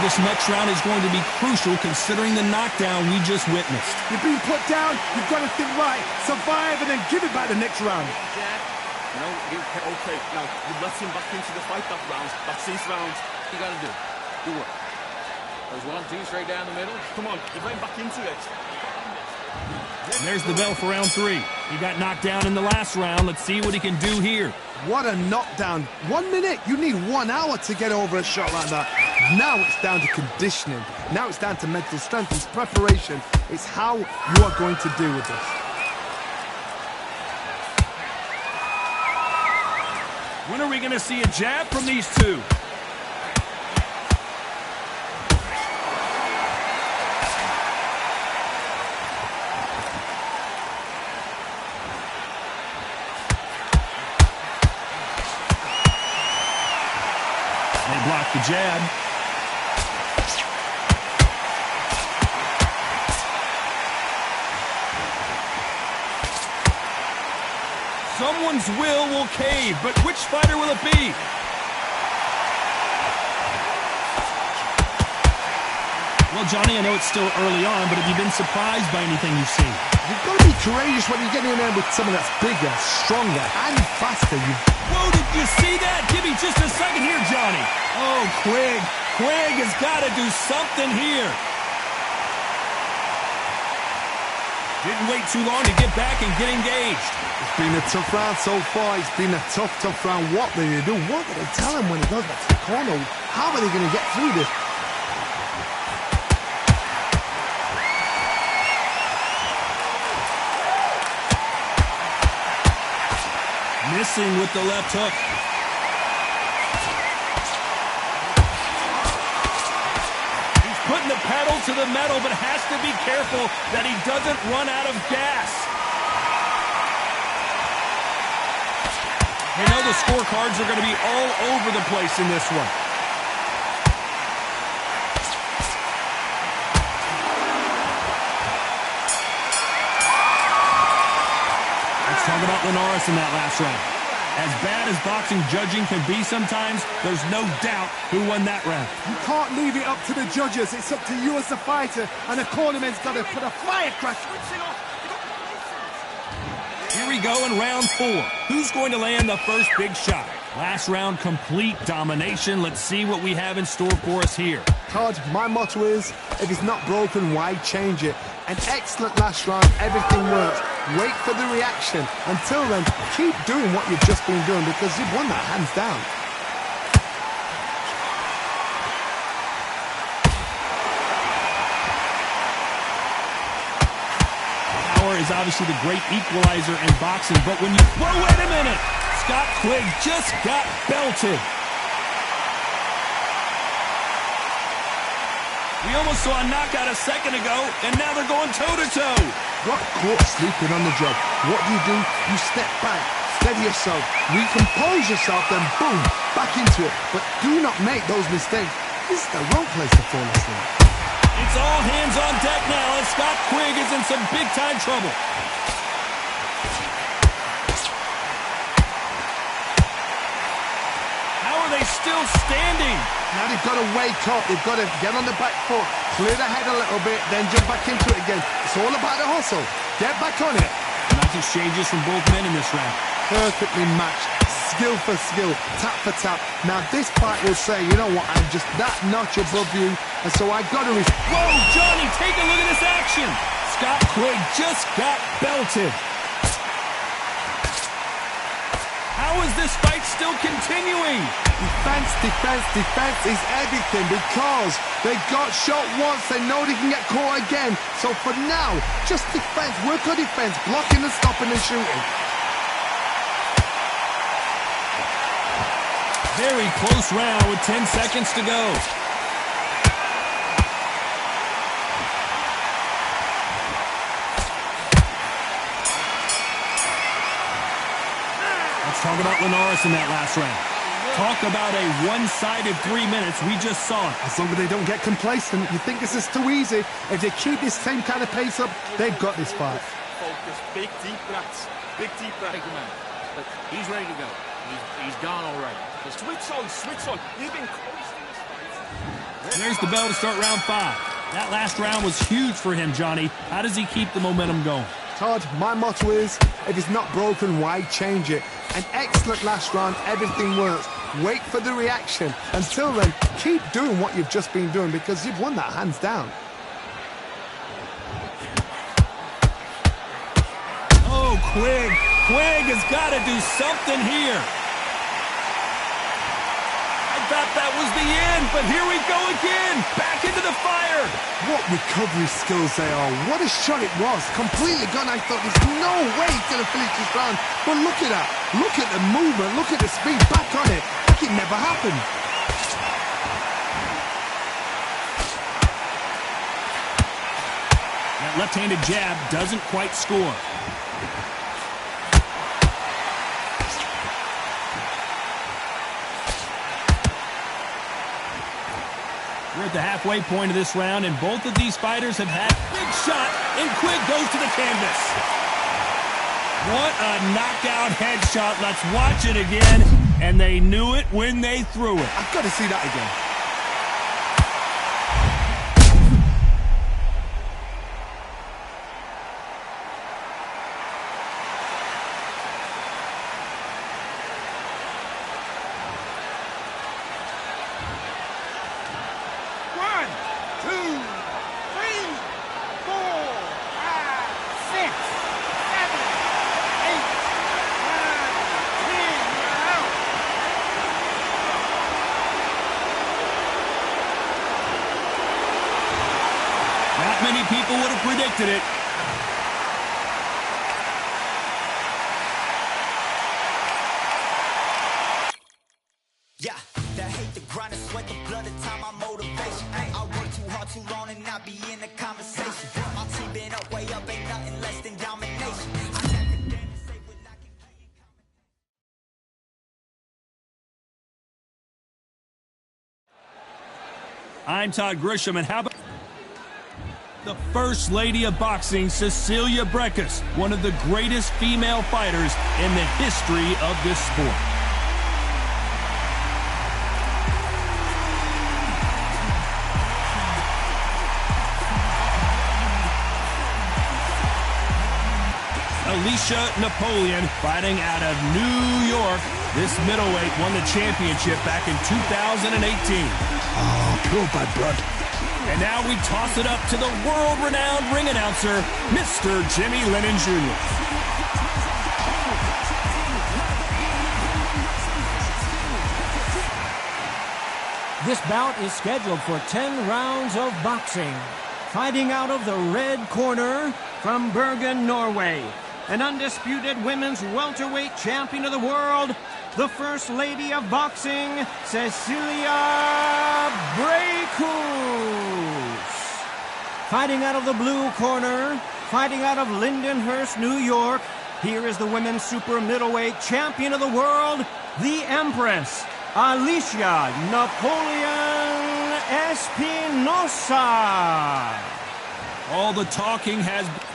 This next round is going to be crucial considering the knockdown we just witnessed. You're being put down, you've got to think right, survive and then give it back the next round. You know, okay, now you let him back into the fight that round. That's his round. You gotta do what? There's 1, 2 straight down the middle. Come on, you're right back into it. And there's the bell for round 3. He got knocked down in the last round. Let's see what he can do here. What a knockdown. 1 minute, you need 1 hour to get over a shot like that. Now it's down to conditioning. Now it's down to mental strength. It's preparation. It's how you are going to deal with this. When are we going to see a jab from these two? They block the jab. Someone's will cave, but which fighter will it be? Well, Johnny, I know it's still early on, but have you been surprised by anything you've seen? You've got to be courageous when you get in there with someone that's bigger, stronger, and faster. Whoa, did you see that? Give me just a second here, Johnny. Oh, Quigg. Quigg has got to do something here. Didn't wait too long to get back and get engaged. It's been a tough round so far. It's been a tough round. What do they do? What do they tell him when he goes back to the corner? How are they going to get through this? Missing with the left hook. He's putting the pedal to the metal, but has to be careful that he doesn't run out of gas. You know the scorecards are going to be all over the place in this one. Let's talk about Linares in that last round. As bad as boxing judging can be sometimes, there's no doubt who won that round. You can't leave it up to the judges. It's up to you as the fighter, and the cornerman's got to put a firecracker. Here we go in round 4. Who's going to land the first big shot? Last round, complete domination. Let's see what we have in store for us here. Todd, my motto is, if it's not broken, why change it? An excellent last round, everything works. Wait for the reaction. Until then, keep doing what you've just been doing because you've won that hands down. Power is obviously the great equalizer in boxing, but when you... Whoa, wait a minute! Scott Quigg just got belted. We almost saw a knockout a second ago, and now they're going toe-to-toe. Got caught sleeping on the job. What do? You step back, steady yourself, recompose yourself, then boom, back into it. But do not make those mistakes. This is the wrong place to fall asleep. It's all hands on deck now, and Scott Quigg is in some big-time trouble. How are they still standing? Now they've got to wake up. They've got to get on the back foot, clear the head a little bit, then jump back into it again. It's all about the hustle. Get back on it. Nice exchanges from both men in this round. Perfectly matched. Skill for skill, tap for tap. Now this fight will say, you know what, I'm just that notch above you, and so I got to... Whoa, Johnny, take a look at this action. Scott Quigg just got belted. How is this fight still continuing? Defense, defense, defense is everything because they got shot once, they know they can get caught again. So for now, just defense, work on defense, blocking and stopping and shooting. Very close round with 10 seconds to go. Let's talk about Linares in that last round. Talk about a one-sided 3 minutes. We just saw it. As long as they don't get complacent, you think this is too easy. If they keep this same kind of pace up, they've got this fight. Focus, big deep breaths. Big deep breaths, man. But he's ready to go. He's gone already. Switch on, switch on. You've been coasting this fight. There's the bell to start round 5. That last round was huge for him, Johnny. How does he keep the momentum going? Todd, my motto is, if it's not broken, why change it? An excellent last round, everything works. Wait for the reaction. Until then, keep doing what you've just been doing because you've won that hands down. Oh, Quigg. Quigg has got to do something here. I thought that was the end, but here we go again. Back into the fire. What recovery skills they are. What a shot it was. Completely gone. I thought there's no way he's going to finish this round. But look at that. Look at the movement. Look at the speed. Back on it. Like it never happened. That left-handed jab doesn't quite score. We're at the halfway point of this round, and both of these fighters have had a big shot, and Quigg goes to the canvas. What a knockout headshot. Let's watch it again, and they knew it when they threw it. I've got to see that again. Not many people would have predicted it. Yeah, that hate the grind and sweat the blood of time, my motivation. I work too hard too long and not be in the conversation. My team been up, way up, ain't nothing less than domination. I got the game to say what I can play in combination. I'm Todd Grisham, and how about the First Lady of Boxing, Cecilia Brækhus, one of the greatest female fighters in the history of this sport. Alicia Napoleon fighting out of New York. This middleweight won the championship back in 2018. Oh, pure bad blood. And now we toss it up to the world-renowned ring announcer, Mr. Jimmy Lennon Jr. This bout is scheduled for 10 rounds of boxing. Fighting out of the red corner from Bergen, Norway, an undisputed women's welterweight champion of the world, the First Lady of Boxing, Cecilia Brækhus. Fighting out of the blue corner, fighting out of Lindenhurst, New York, here is the women's super middleweight champion of the world, the Empress, Alicia Napoleon Espinosa. All the talking has been.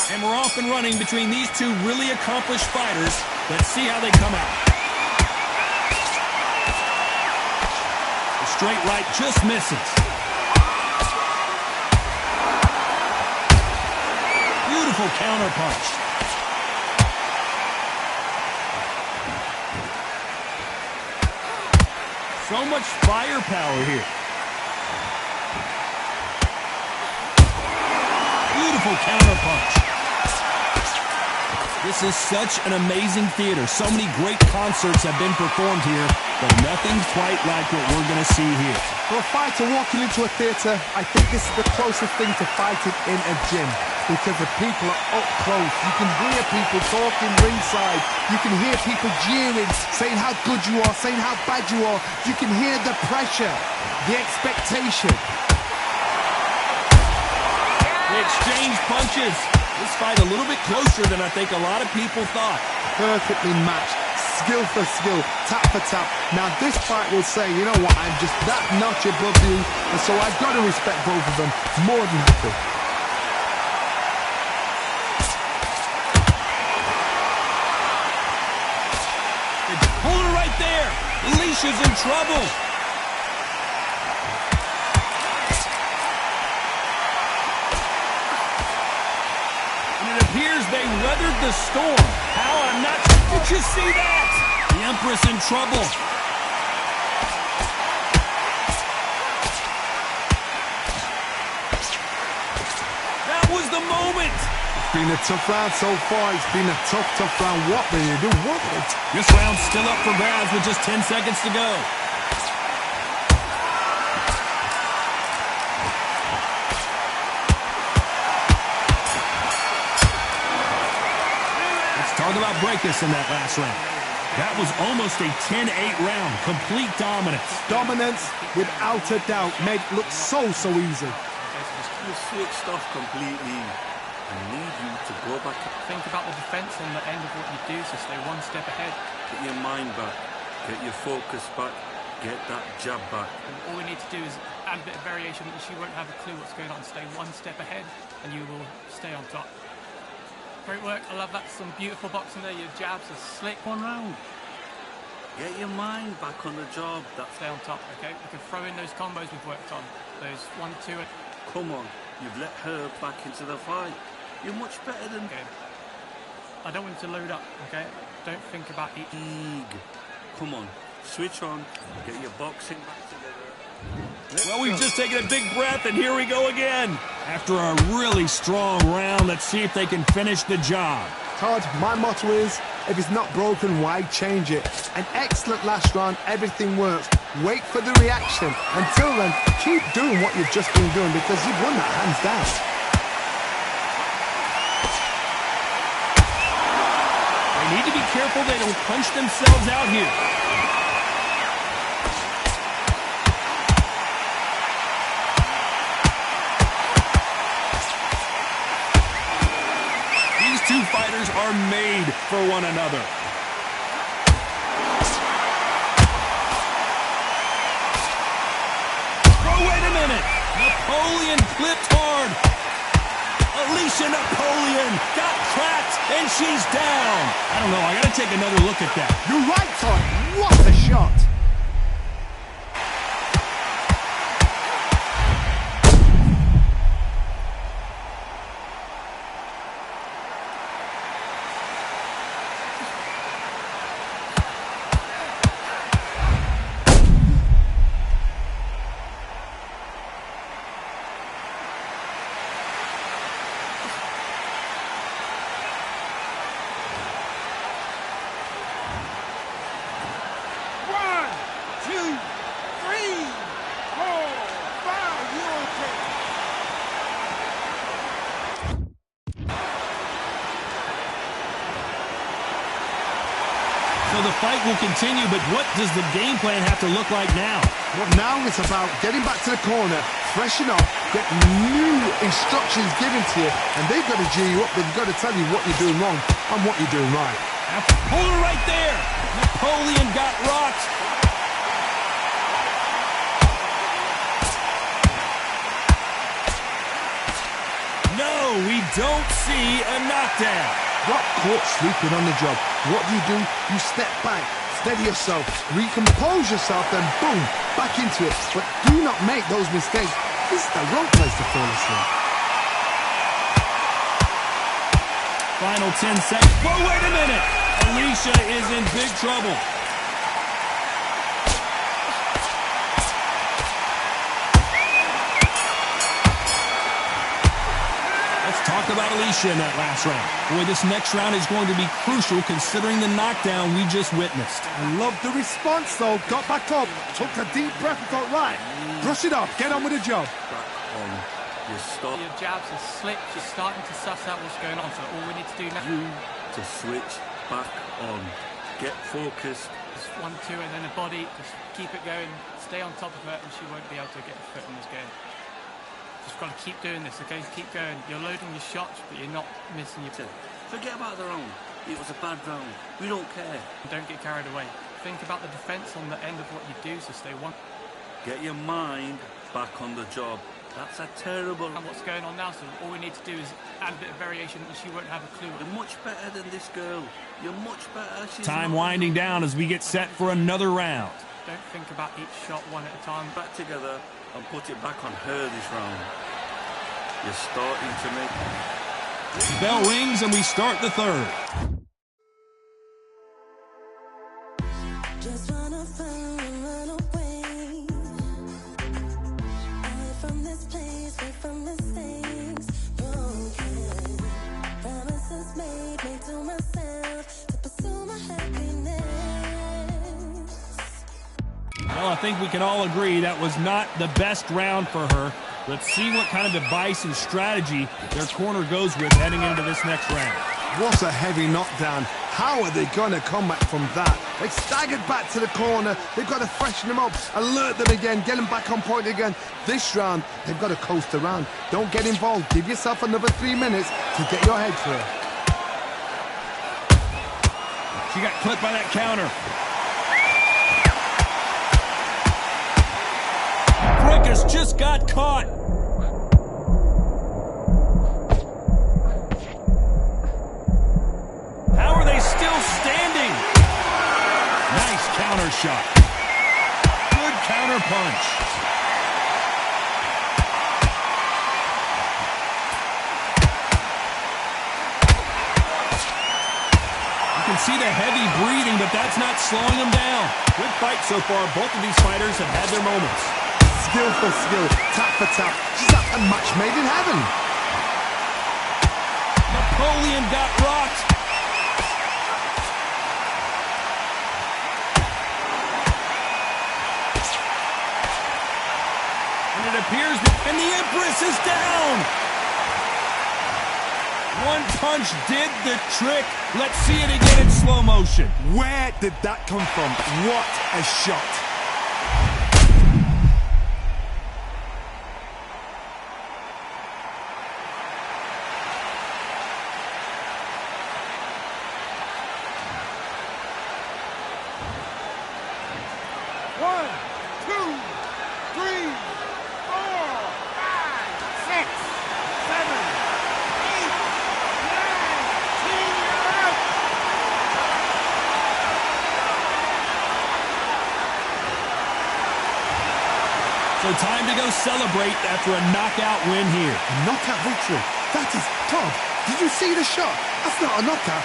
And we're off and running between these two really accomplished fighters. Let's see how they come out. The straight right just misses. Beautiful counter punch. So much firepower here. Beautiful counter punch. This is such an amazing theater. So many great concerts have been performed here, but nothing quite like what we're going to see here. For a fighter walking into a theatre, I think this is the closest thing to fighting in a gym because the people are up close. You can hear people talking ringside. You can hear people jeering, saying how good you are, saying how bad you are. You can hear the pressure, the expectation. They exchange punches. This fight a little bit closer than I think a lot of people thought. Perfectly matched, skill for skill, tap for tap. Now this fight will say, you know what, I'm just that notch above you, and so I've got to respect both of them. More than happy. Hold it right there. Alicia's in trouble. they weathered the storm. How I'm not... Did you see that? The Empress in trouble. That was the moment. It's been a tough round so far. It's been a tough round. What will you do? What will it? This round's still up for grabs with just 10 seconds to go. Talk about breakers in that last round. That was almost a 10-8 round. Complete dominance. Dominance, without a doubt, made it look so easy. You switched off completely. I need you to go back. Think about the defense on the end of what you do, so stay one step ahead. Get your mind back. Get your focus back. Get that jab back. And all we need to do is add a bit of variation that she won't have a clue what's going on. Stay one step ahead, and you will stay on top. Great work. I love that. Some beautiful boxing there. Your jabs are slick. One round. Get your mind back on the job. Stay on top, okay? We can throw in those combos we've worked on. Those 1, 2, and... Come on. You've let her back into the fight. You're much better than... Okay. I don't want you to load up, okay? Don't think about each... Come on. Switch on. Get your boxing back together. Well, we've just taken a big breath, and here we go again. After a really strong round, let's see if they can finish the job. Todd, my motto is, if it's not broken, why change it? An excellent last round, everything works. Wait for the reaction. Until then, keep doing what you've just been doing because you've won that hands down. They need to be careful they don't punch themselves out here. Two fighters are made for one another. Oh, wait a minute. Napoleon clipped hard. Alicia Napoleon got cracked, and she's down. I don't know. I got to take another look at that. You're right, Todd. What a shot. So the fight will continue, but what does the game plan have to look like now? Well, now it's about getting back to the corner, freshen up, get new instructions given to you, and they've got to G you up. They've got to tell you what you're doing wrong and what you're doing right. Hold her right there. Napoleon got rocked. No, we don't see a knockdown. Got caught sleeping on the job. What do? You step back, steady yourself, recompose yourself, then boom, back into it. But do not make those mistakes. This is the wrong place to fall asleep. Final 10 seconds. Whoa, wait a minute. Alicia is in big trouble. Talk about Alicia in that last round. Boy, this next round is going to be crucial considering the knockdown we just witnessed. I love the response, though. Got back up, took a deep breath and thought, right, brush it off, get on with the job. Back on. You stop. Your jabs are slick. She's starting to suss out what's going on, so all we need to do now... You to switch back on. Get focused. Just 1, 2, and then a body. Just keep it going. Stay on top of her, and she won't be able to get a foot in this game. Just got to keep doing this, okay? Keep going. You're loading your shots, but you're not missing your... Forget about the round. It was a bad round. We don't care. Don't get carried away. Think about the defense on the end of what you do, so stay one... Get your mind back on the job. That's a terrible... And what's going on now, so all we need to do is add a bit of variation and she won't have a clue. You're much better than this girl. You're much better. Time winding down as we get set for another round. Don't think about each shot one at a time. Back together and put it back on her this round. You're starting to make... Bell rings and we start the third. Just wanna run away. Away from this place, away from mistakes. Broken promises made to myself to pursue my happiness. Well, I think we can all agree that was not the best round for her. Let's see what kind of advice and strategy their corner goes with heading into this next round. What a heavy knockdown. How are they going to come back from that? They staggered back to the corner. They've got to freshen them up, alert them again, get them back on point again. This round, they've got to coast around. Don't get involved. Give yourself another 3 minutes to get your head through. She got clipped by that counter. Frickus just got caught. How are they still standing? Nice counter shot. Good counter punch. You can see the heavy breathing, but that's not slowing them down. Good fight so far. Both of these fighters have had their moments. Skill for skill, tap for tap. She's at a match made in heaven. Napoleon got rocked. And it appears that, and the Empress is down. One punch did the trick. Let's see it again in slow motion. Where did that come from? What a shot. So time to go celebrate after a knockout win here. A knockout victory. That is tough. Did you see the shot? That's not a knockout.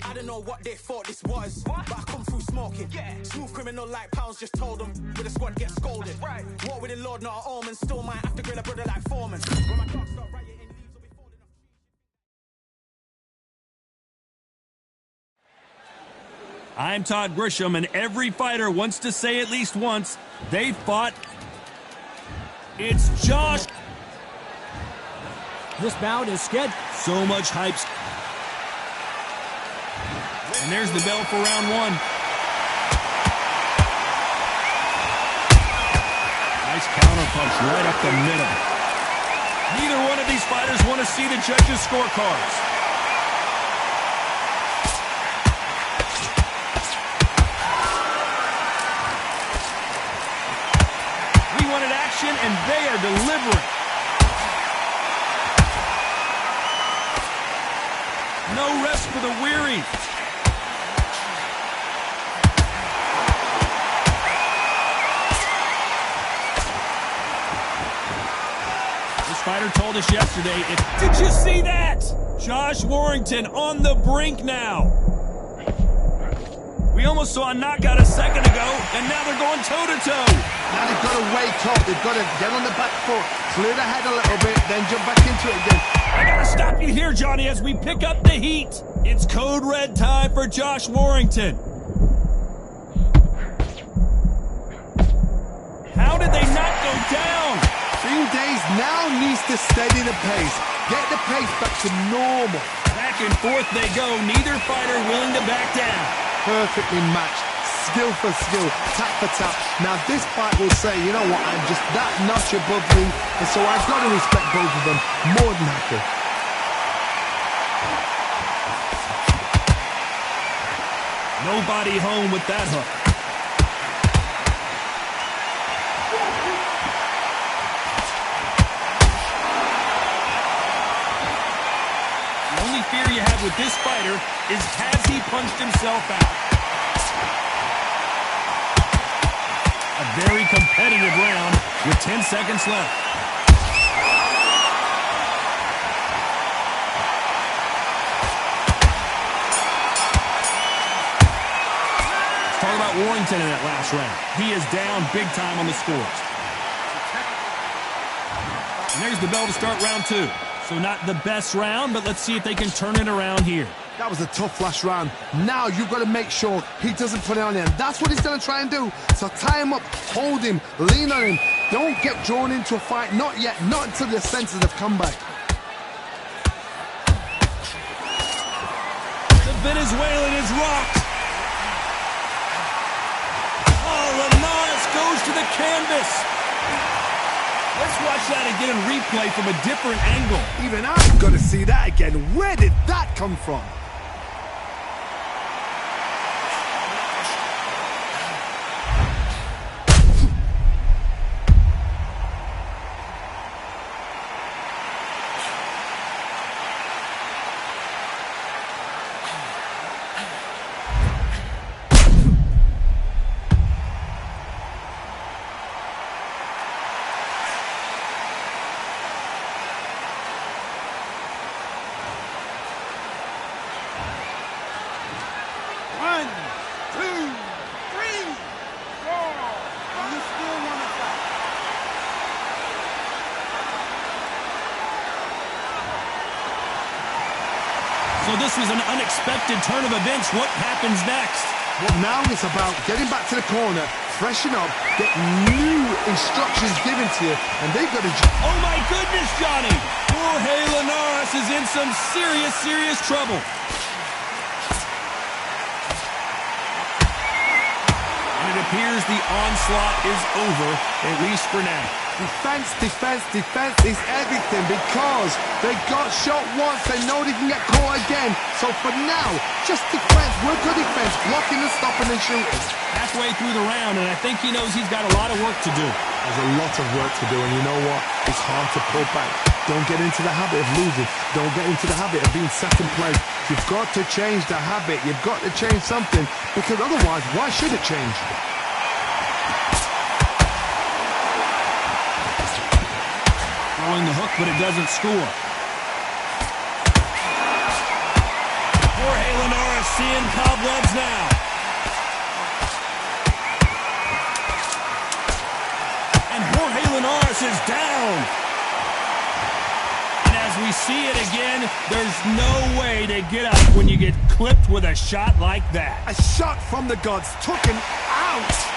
I don't know what they thought this was, but I come through smoking. Smooth criminal like pounds, just told them with a squad get scolded. Walk with the Lord, not an omen. Still might have to grill a brother like Foreman. When my dogs start rioting, leaves will be falling off. I'm Todd Grisham, and every fighter wants to say at least once they fought. It's Josh. This bout is scheduled. So much hype. And there's the bell for round one. Nice counter punch right up the middle. Neither one of these fighters want to see the judges' scorecards. We wanted action, and they are delivering. No rest for the weary. Fighter told us yesterday, did you see that? Josh Warrington on the brink now. We almost saw a knockout a second ago, and now they're going toe-to-toe. Now they've got to wake up. They've got to get on the back foot, clear the head a little bit, then jump back into it again. I gotta stop you here, Johnny, as we pick up the heat. It's code red time for Josh Warrington. How did they not go down? Green Days now needs to steady the pace. Get the pace back to normal. Back and forth they go, neither fighter willing to back down. Perfectly matched. Skill for skill, tap for tap. Now this fight will say, you know what, I'm just that notch above me, and so I've got to respect both of them. More than happy. Nobody home with that hook. with this fighter is, has he punched himself out? A very competitive round with 10 seconds left. Talk about Warrington in that last round. He is down big time on the scores. And there's the bell to start round 2. So not the best round, but let's see if they can turn it around here. That was a tough last round. Now you've got to make sure he doesn't put it on him. That's what he's going to try and do. So tie him up, hold him, lean on him. Don't get drawn into a fight. Not yet. Not until your senses have come back. The Venezuelan is rocked. Oh, Linares goes to the canvas. Let's watch that again in replay from a different angle. Even I've got to see that again. Where did that come from? So this was an unexpected turn of events. What happens next? Well, now it's about getting back to the corner, freshen up, get new instructions given to you, and they've got to... Oh, my goodness, Johnny! Jorge Linares is in some serious, serious trouble. And it appears the onslaught is over, at least for now. Defense, defense, defense is everything because they got shot once. They know they can get caught again. So for now, just defense. Work good defense, blocking and stopping and shooting. Halfway through the round, and I think he knows he's got a lot of work to do. There's a lot of work to do, and you know what? It's hard to pull back. Don't get into the habit of losing. Don't get into the habit of being second place. You've got to change the habit. You've got to change something because otherwise, why should it change? Throwing the hook, but it doesn't score. Jorge Linares seeing cobwebs now. And Jorge Linares is down. And as we see it again, there's no way to get up when you get clipped with a shot like that. A shot from the gods took him out.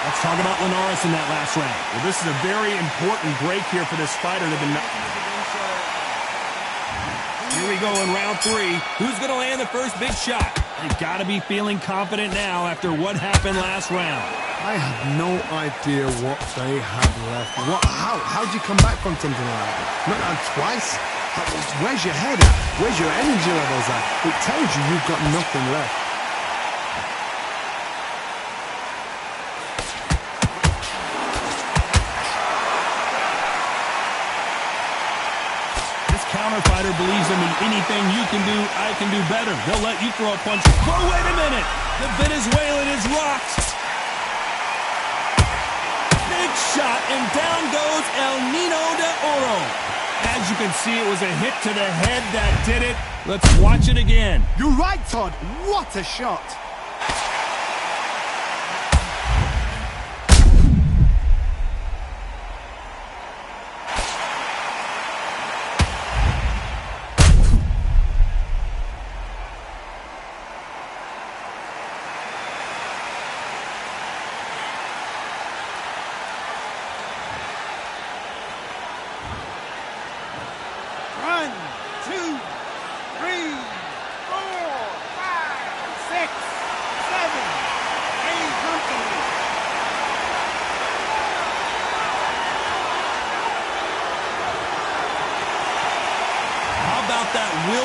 Let's talk about Linares in that last round. Well, this is a very important break here for this fighter. Here we go in round 3. Who's going to land the first big shot? They've got to be feeling confident now after what happened last round. I have no idea what they have left. How do you come back from something like that? Not twice? Where's your head at? Where's your energy levels at? It tells you you've got nothing left. Fighter believes in me. Anything you can do, I can do better. They'll let you throw a punch. Oh, wait a minute. The Venezuelan is rocked. Big shot, and down goes El Nino de Oro. As you can see, it was a hit to the head that did it. Let's watch it again. You're right, Todd. What a shot.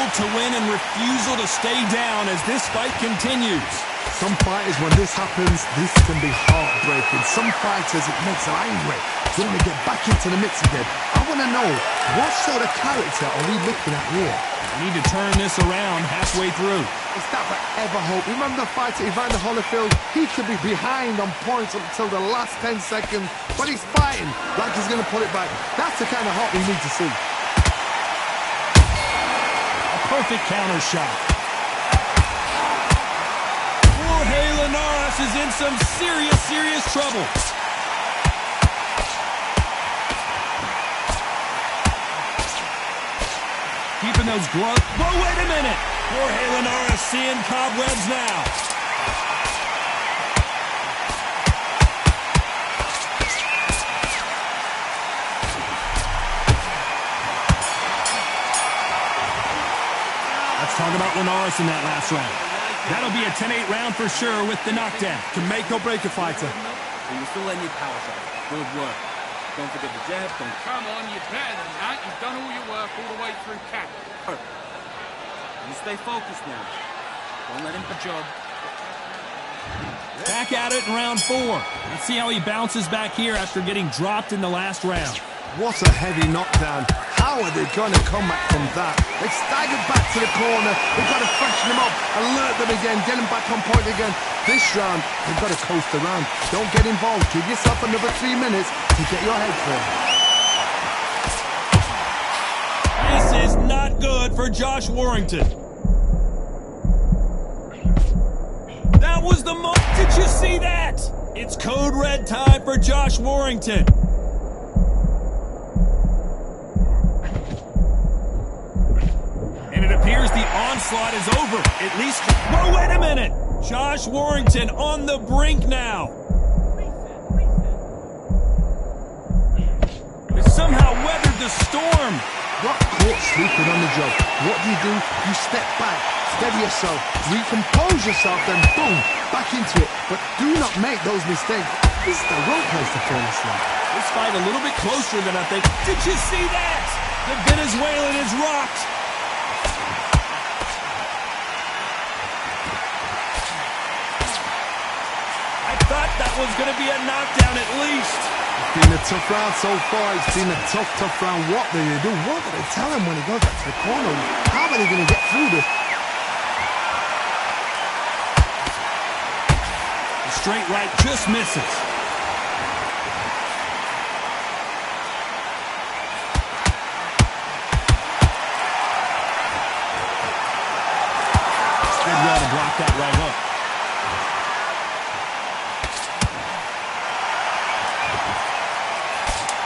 will to win and refusal to stay down as this fight continues. Some fighters, when this happens, this can be heartbreaking. Some fighters, it makes them angry. They want to get back into the mix again. I want to know, what sort of character are we looking at here? We need to turn this around halfway through. It's that forever hope. Remember the fighter Evander Holyfield? He could be behind on points up until the last 10 seconds, but he's fighting like he's going to put it back. That's the kind of hope we need to see. A perfect counter shot. Jorge Linares is in some serious trouble. Keeping those gloves. Whoa, wait a minute. Jorge Linares seeing cobwebs now. Let's talk about Linares in that last round. That'll be a 10-8 round for sure with the knockdown. Can make or break a fighter. But you still let your power shot. Good work. Don't forget the jab. Come on, you're better than that. You've done all your work all the way through cap. Perfect. You stay focused now. Don't let him job. Back at it in round 4. Let's see how he bounces back here after getting dropped in the last round. What a heavy knockdown. How are they going to come back from that? They staggered back to the corner. They've got to freshen them up, alert them again, get them back on point again. This round, they've got to coast around. Don't get involved. Give yourself another 3 minutes to get your head clear. This is not good for Josh Warrington. That was the moment. Did you see that? It's code red time for Josh Warrington. And it appears the onslaught is over. At least. Whoa, wait a minute. Josh Warrington on the brink now. They somehow weathered the storm. Got caught sleeping on the job. What do? You step back, steady yourself, recompose yourself, then boom, back into it. But do not make those mistakes. This is the wrong place to fall asleep. This fight a little bit closer than I think. Did you see that? The Venezuelan is rocked. I thought that was going to be a knockdown at least. It's been a tough round so far. It's been a tough round. What do they do? What do they tell him when he goes back to the corner? How are they going to get through this? The straight right just misses. Did well to block that right hook.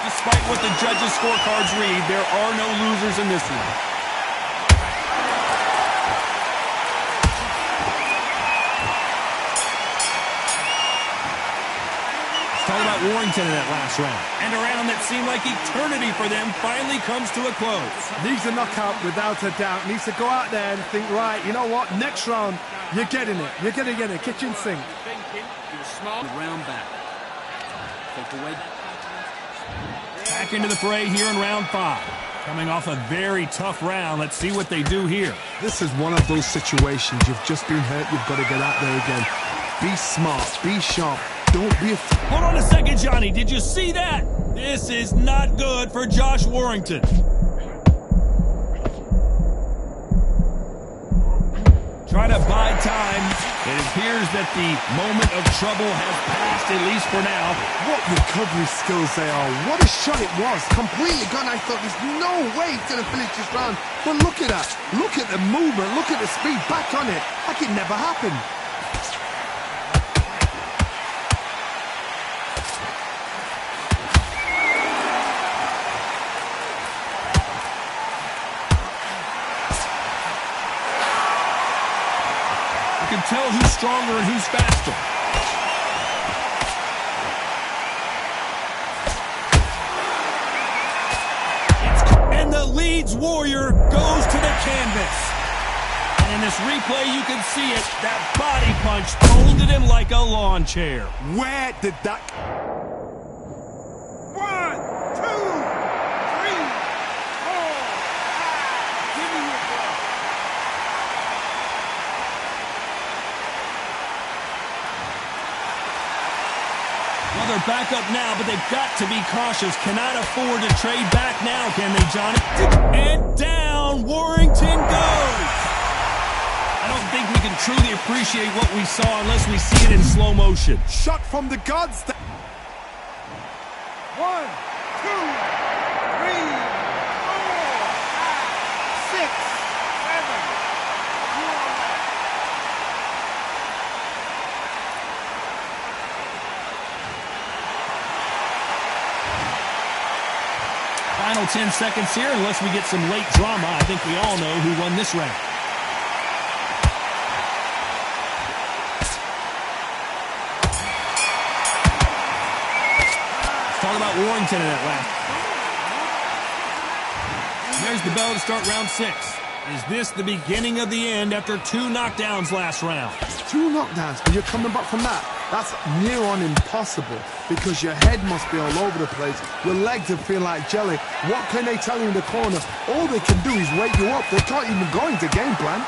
Despite what the judges' scorecards read, there are no losers in this one. Let's talk about Warrington in that last round. And a round that seemed like eternity for them finally comes to a close. Needs a knockout without a doubt. Needs to go out there and think, right, you know what? Next round, you're getting it. You're going to get it. Kitchen sink. Thinking, you were smart. The round back. Take away. Back into the fray here in round 5. Coming off a very tough round. Let's see what they do here. This is one of those situations. You've just been hurt. You've got to get out there again. Be smart. Be sharp. Don't be afraid. Hold on a second, Johnny. Did you see that? This is not good for Josh Warrington. Try to buy time. It appears that the moment of trouble has passed, at least for now. What recovery skills they are. What a shot it was. Completely gone. I thought there's no way he's going to finish this round. But look at that. Look at the movement. Look at the speed. Back on it. Like it never happened. You can tell who's stronger and who's faster. And the Leeds Warrior goes to the canvas. And in this replay, you can see it. That body punch folded him like a lawn chair. Where did that... 1, 2, 3, 4, 5. Give me your ball. Well, they're back up now, but they've got to be cautious. Cannot afford to trade back now, can they, Johnny? And down Warrington goes. I don't think we can truly appreciate what we saw unless we see it in slow motion. Shot from the gods. 1, 2, 3, 4, 5, 6, 7. Final 10 seconds here, unless we get some late drama. I think we all know who won this round. Talk about Warrington in that last. There's the bell to start round 6. Is this the beginning of the end after 2 knockdowns last round? 2 knockdowns, and you're coming back from that. That's near on impossible because your head must be all over the place. Your legs will feel like jelly. What can they tell you in the corner? All they can do is wake you up. They can't even go into game plan.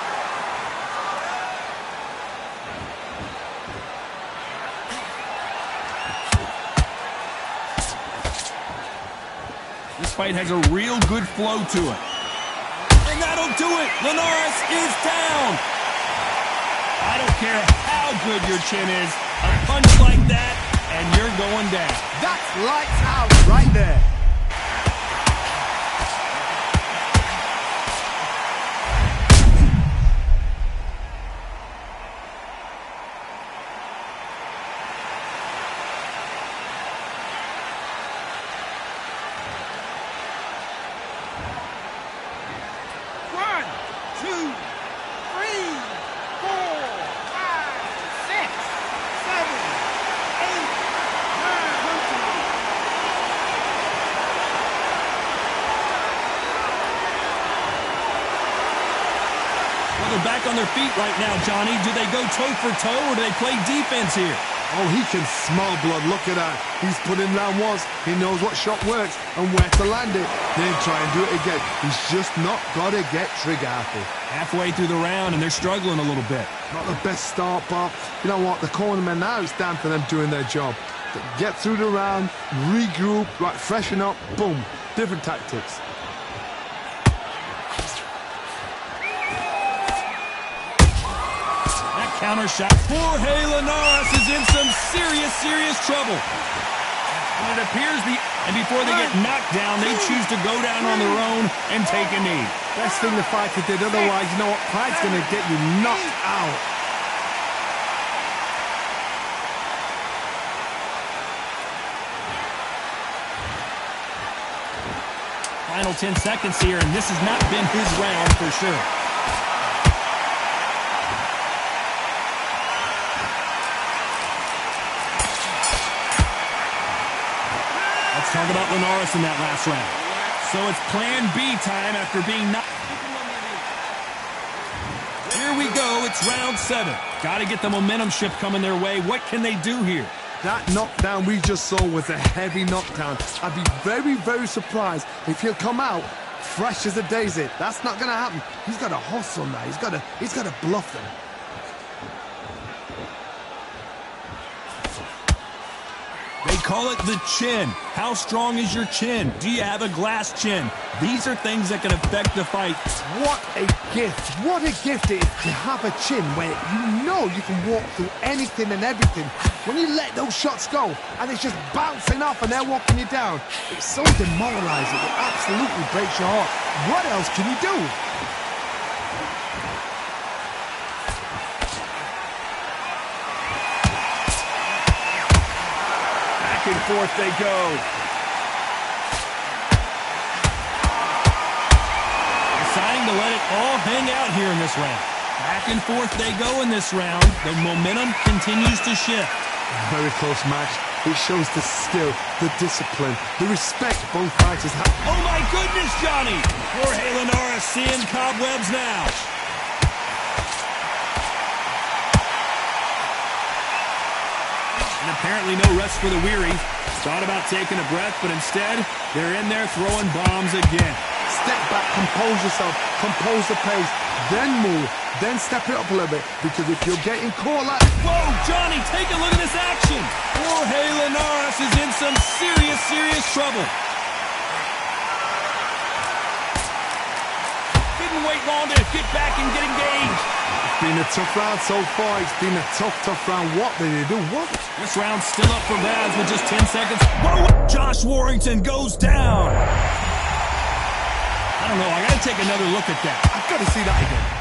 This fight has a real good flow to it. And that'll do it. Linares is down. I don't care how good your chin is. A punch like that, and you're going down. That's lights out right there. They're back on their feet right now, Johnny. Do they go toe-for-toe, or do they play defense here? Oh, he can smell blood. Look at that. He's put in round once. He knows what shot works and where to land it. Then try and do it again. He's just not got to get trigger happy. Halfway through the round, and they're struggling a little bit. Not the best start, but you know what? The cornermen now, it's down to them doing their job. Get through the round, regroup, right, freshen up, boom. Different tactics. Counter shot. Jorge Linares is in some serious trouble. And it appears before they get knocked down, they choose to go down on their own and take a knee. Best thing the fighter did. Otherwise, you know what? Pride's going to get you knocked out. Final 10 seconds here, and this has not been his round for sure. Talk about Linares in that last round. So it's plan B time after being knocked. Here we go. It's round 7. Got to get the momentum shift coming their way. What can they do here? That knockdown we just saw was a heavy knockdown. I'd be very surprised if he'll come out fresh as a daisy. That's not going to happen. He's got to hustle now. He's got to bluff them. They call it the chin. How strong is your chin? Do you have a glass chin? These are things that can affect the fight. What a gift. What a gift it is to have a chin where you know you can walk through anything and everything. When you let those shots go and it's just bouncing off and they're walking you down, it's so demoralizing. It absolutely breaks your heart. What else can you do? Back and forth they go. Deciding to let it all hang out here in this round. Back and forth they go in this round. The momentum continues to shift. Very close match. It shows the skill, the discipline, the respect both fighters have. Oh my goodness, Johnny! Jorge Linares seeing cobwebs now. And apparently no rest for the weary. Thought about taking a breath, but instead, they're in there throwing bombs again. step back, compose yourself, compose the pace, then move, then step it up a little bit. Because if you're getting caught like... Whoa, Johnny, take a look at this action. Jorge Linares is in some serious trouble. Didn't wait long to get back and get engaged. It's been a tough round so far. It's been a tough round. What did they do? What? This round's still up for grabs with just 10 seconds. Whoa! Josh Warrington goes down. I don't know. I got to take another look at that. I've got to see that again.